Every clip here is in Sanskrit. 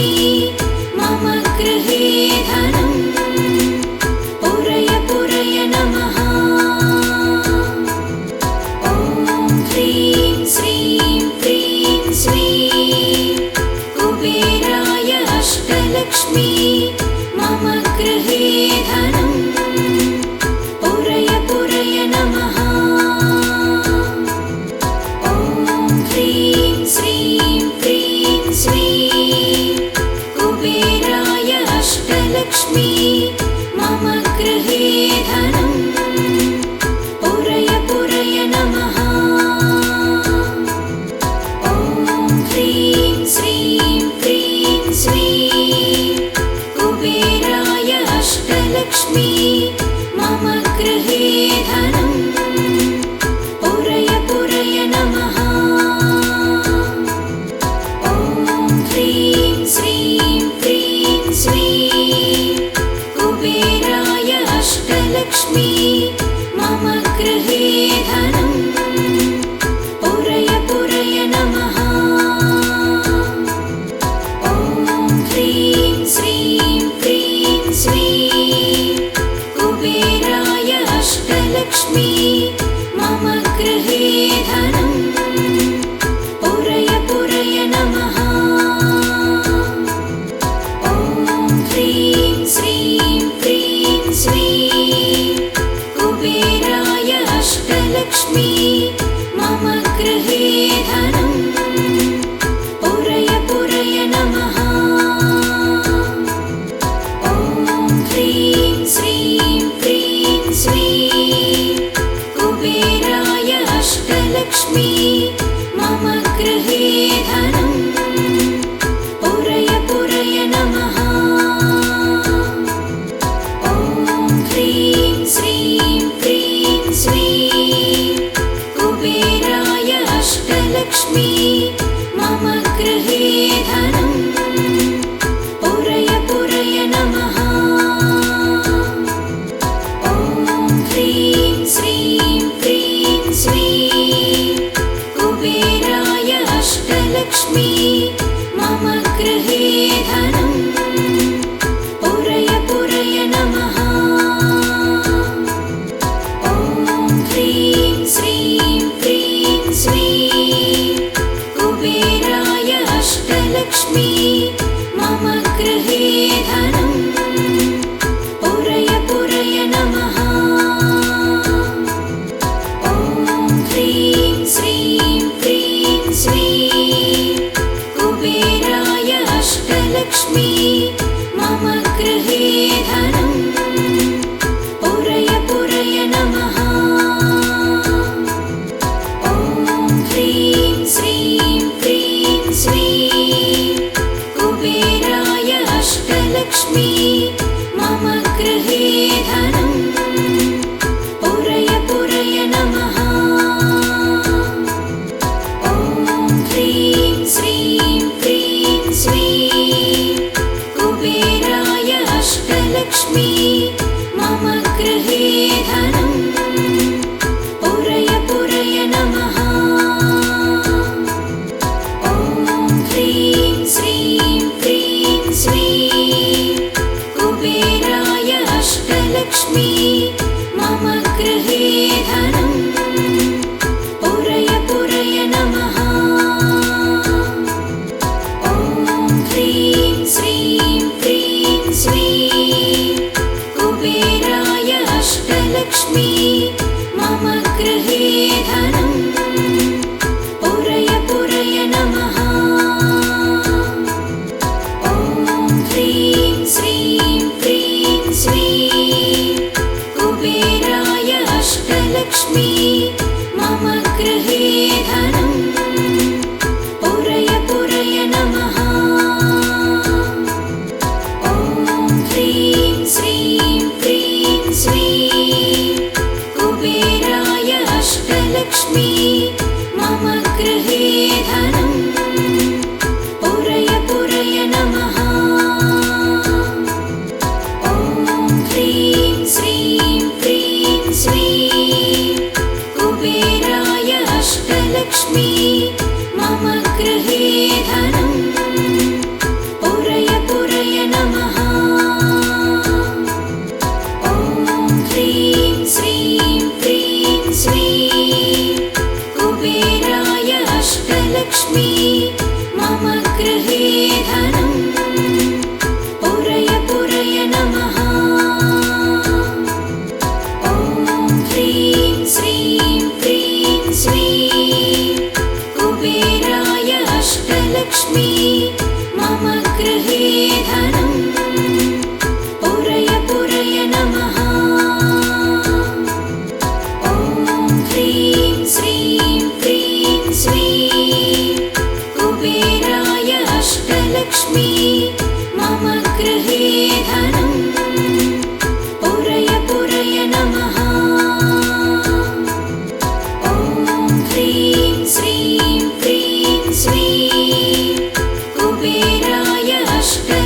अष्टलक्ष्मी मम गृहे धनं पुरय पुरय नमः। ॐ ह्रीं श्रीं क्रीं श्रीं कुबेराय अष्टलक्ष्मी मम गृहे धनं पुरय पुरय नमः। ॐ ह्रीं श्रीं क्रीं श्रीं कुबेराय अष्टलक्ष्मी मम गृहे धनं पुरय पुरय नमः। ॐ ह्रीं श्रीं क्रीं श्रीं कुबेराय अष्टलक्ष्मी मम गृहे धनं पुरय पुरय नमः। ॐ ह्रीं श्रीं क्रीं श्रीं कुबेराय अष्टलक्ष्मी मम गृहे धनं पुरय पुरय नमः। ॐ ह्रीं श्रीं क्रीं श्रीं कुबेराय अष्टलक्ष्मी मम गृहे धनं पुरय पुरय नमः। ॐ ह्रीं श्रीं क्रीं श्रीं कुबेराय अष्टलक्ष्मी मम गृहे धनं पुरय पुरय नमः। ॐ ह्रीं श्रीं क्रीं श्रीं कुबेराय अष्टलक्ष्मी मम गृहे धनं पुरय पुरय नमः। ॐ ह्रीं श्रीं क्रीं श्रीं कुबेराय अष्टलक्ष्मी मम गृहे धनं पुरय पुरय नमः। ॐ ह्रीं श्रीं क्रीं श्रीं कुबेराय अष्टलक्ष्मी मम गृहे धनं पुरय पुरय नमः। ॐ ह्रीं श्रीं क्रीं श्रीं कुबेराय अष्टलक्ष्मी मम गृहे धनं पुरय पुरय नमः। ॐ ह्रीं श्रीं क्रीं श्रीं कुबेराय अष्टलक्ष्मी मम गृहे धनं पुरय पुरय नमः। ॐ ह्रीं श्रीं क्रीं श्रीं कुबेराय अष्टलक्ष्मी मम गृहे धनं पुरय पुरय नमः। ॐ ह्रीं श्रीं क्रीं श्रीं कुबेराय अष्टलक्ष्मी मम गृहे धनं पुरय पुरय नमः। ॐ ह्रीं श्रीं क्रीं श्रीं कुबेराय अष्टलक्ष्मी मम गृहे धनं पुरय पुरय नमः। ॐ ह्रीं श्रीं क्रीं श्रीं कुबेराय अष्टलक्ष्मी मम गृहे धनं पुरय पुरय नमः। ॐ ह्रीं श्रीं क्रीं श्रीं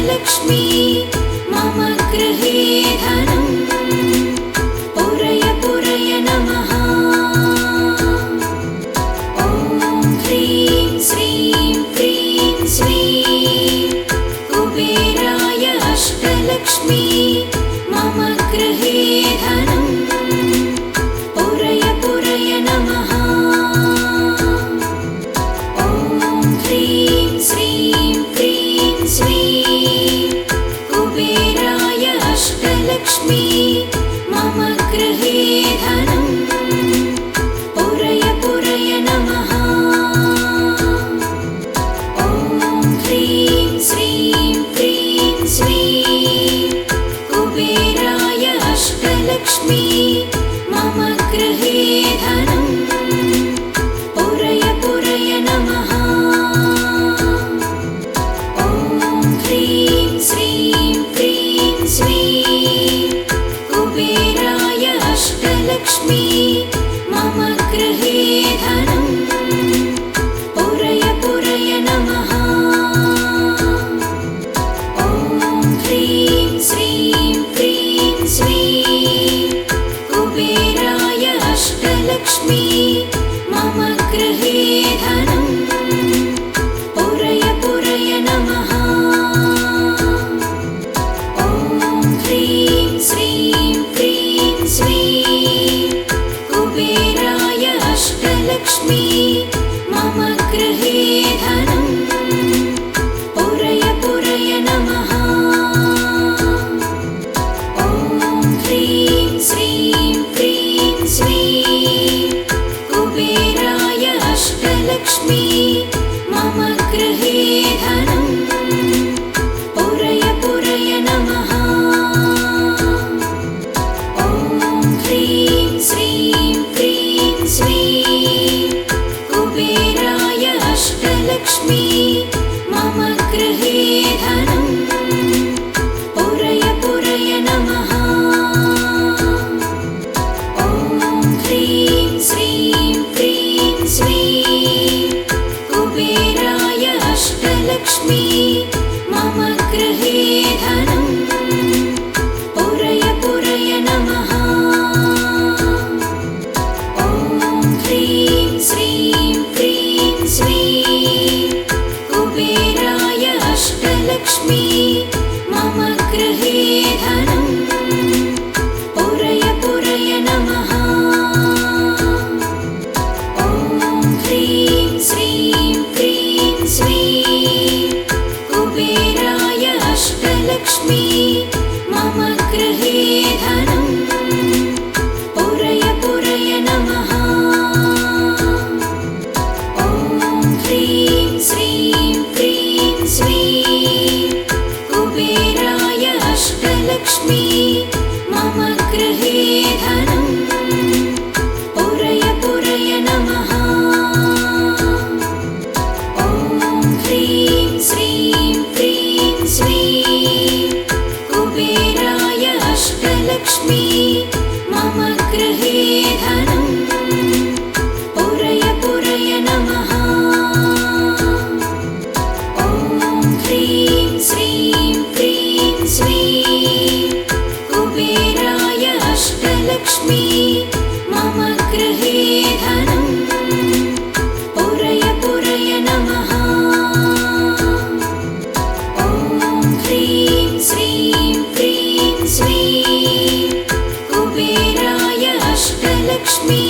अष्टलक्ष्मी मम गृहे धनम् पुरय पुरय नमः। ॐ ह्रीं श्रीं क्रीं श्रीं कुबेराय अष्टलक्ष्मी मम गृहे धनम् पुरय पुरय नमः। ॐ ह्रीं श्रीं क्रीं श्रीं कुबेराय अष्टलक्ष्मी मम गृहे धनम् पुरय पुरय नमः। ॐ ह्रीं श्रीं क्रीं श्रीं कुबेराय अष्टलक्ष्मी मम गृहे धनम् पुरय पुरय नमः। ॐ ह्रीं श्रीं क्रीं श्रीं कुबेराय अष्टलक्ष्मी मम गृहे धनम् पुरय पुरय नमः। ॐ ह्रीं श्रीं क्रीं श्रीं कुबेराय अष्टलक्ष्मी मम गृहे धनम् पुरय पुरय नमः। ॐ ह्रीं श्रीं क्रीं श्रीं कुबेराय अष्टलक्ष्मी मम गृहे धनम् पुरय पुरय नमः। ॐ ह्रीं श्रीं क्रीं श्रीं कुबेराय अष्टलक्ष्मी मम गृहे धनम् पुरय पुरय नमः। ॐ ह्रीं श्रीं क्रीं श्रीं कुबेराय अष्टलक्ष्मी मम गृहे धनम् पुरय पुरय नमः। ॐ ह्रीं श्रीं क्रीं श्रीं कुबेराय अष्टलक्ष्मी मम गृहे धनम् पुरय पुरय नमः। ॐ ह्रीं श्रीं क्रीं श्रीं कुबेराय अष्टलक्ष्मी मम गृहे धनम् पुरय पुरय नमः। ॐ ह्रीं श्रीं क्रीं श्रीं कुबेराय अष्टलक्ष्मी मम गृहे धनम् पुरय पुरय नमः। ॐ ह्रीं श्रीं क्रीं श्रीं कुबेराय अष्टलक्ष्मी मम गृहे धनम् पुरय पुरय नमः। ॐ ह्रीं श्रीं क्रीं श्रीं कुबेराय अष्टलक्ष्मी मम गृहे धनम् पुरय पुरय नमः। ॐ ह्रीं श्रीं क्रीं श्रीं कुबेराय अष्टलक्ष्मी मम गृहे धनम् पुरय पुरय नमः। ॐ ह्रीं श्रीं क्रीं श्रीं कुबेराय अष्टलक्ष्मी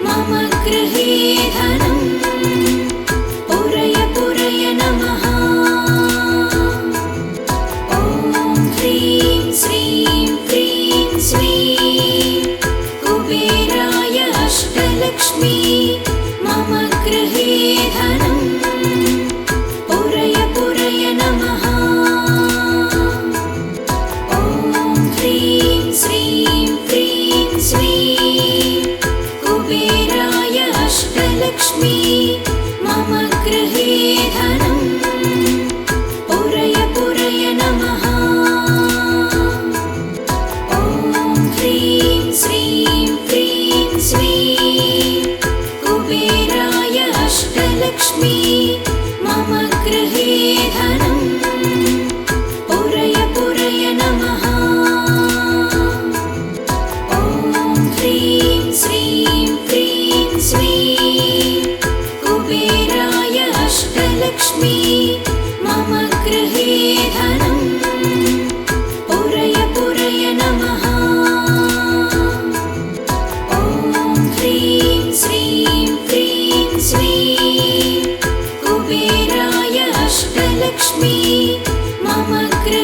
मम गृहे धनम् पुरय पुरय नमः। ॐ ह्रीं श्रीं क्रीं श्रीं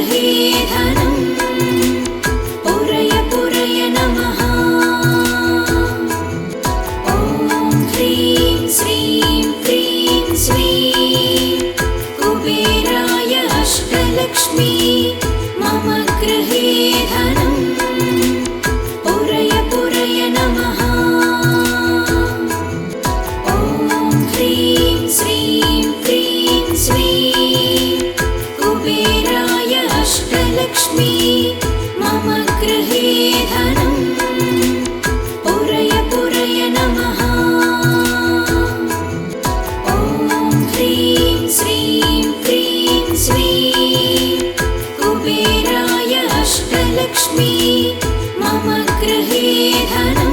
गृहे धनम् पूरय पूरय नमः। ॐ ह्रीं श्रीं क्रीं श्रीं कुबेराय अष्टलक्ष्मी मम गृहे धनम् पूरय पूरय नमः। ॐ ह्रीं श्रीं क्रीं श्रीं कुबेराय अष्टलक्ष्मी मम गृहे धनम् पूरय पूरय नमः। ॐ ह्रीं श्रीं क्रीं श्रीं कुबेराय अष्टलक्ष्मी मम गृहे धनम्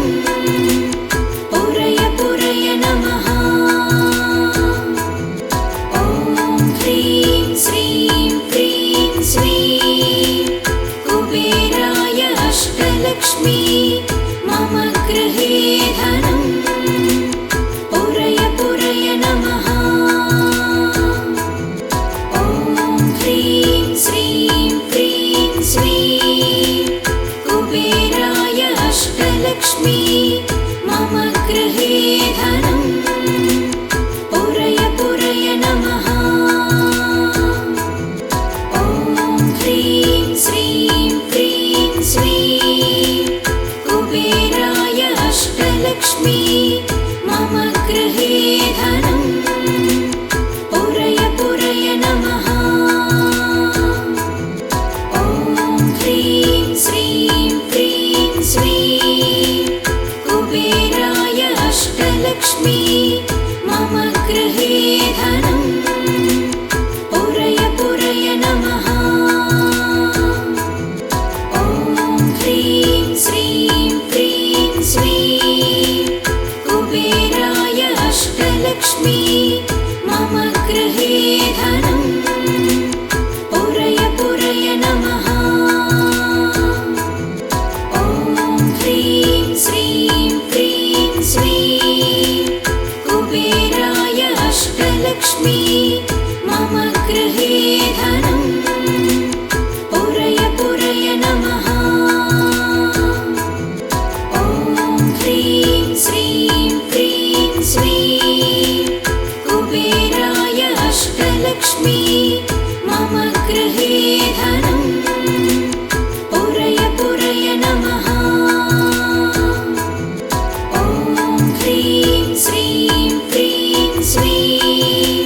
पूरय पूरय नमः। ॐ ह्रीं श्रीं क्रीं श्रीं कुबेराय अष्टलक्ष्मी मम गृहे धनम् पूरय पूरय नमः। ॐ ह्रीं श्रीं क्रीं श्रीं कुबेराय अष्टलक्ष्मी मम गृहे धनम् पूरय पूरय नमः। ॐ ह्रीं श्रीं क्रीं श्रीं कुबेराय अष्टलक्ष्मी मम गृहे धनम् पूरय पूरय नमः। ॐ ह्रीं श्रीं क्रीं श्रीं कुबेराय अष्टलक्ष्मी मम गृहे धनम् पूरय पूरय नमः। ॐ ह्रीं श्रीं क्रीं श्रीं कुबेराय अष्टलक्ष्मी मम गृहे धनम् पूरय पूरय नमः। ॐ ह्रीं श्रीं क्रीं श्रीं कुबेराय अष्टलक्ष्मी मम गृहे धनम् पूरय पूरय नमः। ॐ ह्रीं श्रीं क्रीं श्रीं कुबेराय अष्टलक्ष्मी मम गृहे धनम् पूरय पूरय नमः। ॐ ह्रीं श्रीं क्रीं श्रीं कुबेराय अष्टलक्ष्मी मम गृहे धनम् पूरय पूरय नमः। ॐ ह्रीं श्रीं क्रीं श्रीं कुबेराय अष्टलक्ष्मी मम गृहे धनम् पूरय पूरय नमः। ॐ ह्रीं श्रीं क्रीं श्रीं कुबेराय अष्टलक्ष्मी मम गृहे धनम् पूरय पूरय नमः। ॐ ह्रीं श्रीं क्रीं श्रीं कुबेराय अष्टलक्ष्मी मम गृहे धनम् पूरय पूरय नमः। ॐ ह्रीं श्रीं क्रीं श्रीं कुबेराय अष्टलक्ष्मी मम गृहे धनम् पूरय पूरय नमः। ॐ ह्रीं श्रीं क्रीं श्रीं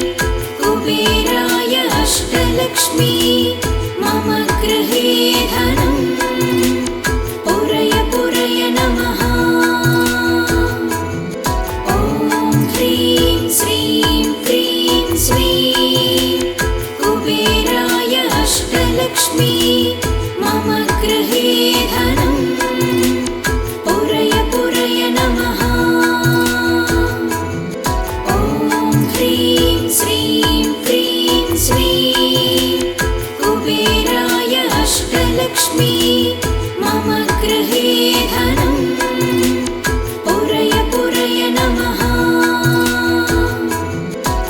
कुबेराय अष्टलक्ष्मी मम गृहे धनम् पूरय पूरय नमः। ॐ ह्रीं श्रीं क्रीं श्रीं कुबेराय पूरय पूरय नमः। ॐ ह्रीं श्रीं क्रीं श्रीं कुबेराय अष्टलक्ष्मी मम गृहे धनम्